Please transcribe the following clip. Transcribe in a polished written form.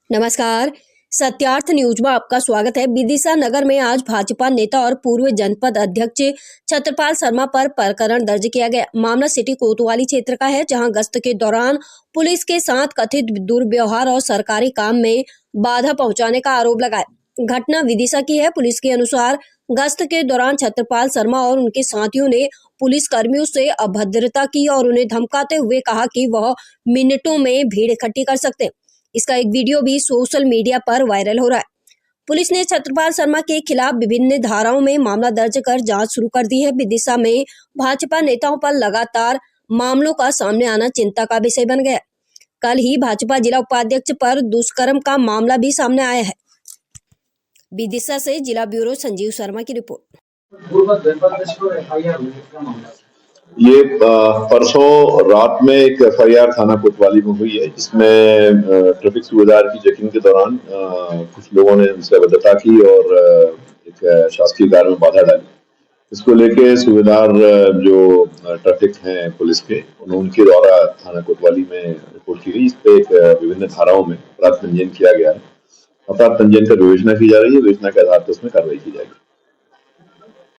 नमस्कार। सत्यार्थ न्यूज में आपका स्वागत है। विदिशा नगर में आज भाजपा नेता और पूर्व जनपद अध्यक्ष छत्रपाल शर्मा पर प्रकरण दर्ज किया गया। मामला सिटी कोतवाली क्षेत्र का है, जहां गश्त के दौरान पुलिस के साथ कथित दुर्व्यवहार और सरकारी काम में बाधा पहुंचाने का आरोप लगाया। घटना विदिशा की है। पुलिस के अनुसार गश्त के दौरान छत्रपाल शर्मा और उनके साथियों ने पुलिस कर्मियों से अभद्रता की और उन्हें धमकाते हुए कहा कि वह मिनटों में भीड़ इकट्ठी कर सकते हैं। इसका एक वीडियो भी सोशल मीडिया पर वायरल हो रहा है। पुलिस ने छत्रपाल शर्मा के खिलाफ विभिन्न धाराओं में मामला दर्ज कर जांच शुरू कर दी है। विदिशा में भाजपा नेताओं पर लगातार मामलों का सामने आना चिंता का विषय बन गया। कल ही भाजपा जिला उपाध्यक्ष पर दुष्कर्म का मामला भी सामने आया है। विदिशा से जिला ब्यूरो संजीव शर्मा की रिपोर्ट। ये परसों रात में एक एफआईआर थाना कोतवाली में हुई है, जिसमें ट्रैफिक सुबेदार की चेकिंग के दौरान कुछ लोगों ने उनसे अभद्रता की और एक शासकीय कार्य में बाधा डाली। इसको लेके सुबेदार जो ट्रैफिक हैं पुलिस के, उनके द्वारा थाना कोतवाली में रिपोर्ट की गई। इस पे एक विभिन्न धाराओं में अपराध पंजीयन किया गया है। अपराध पंजीयन का विवेचना की जा रही है। विवेचना के आधार पर उसमें कार्रवाई की जाएगी।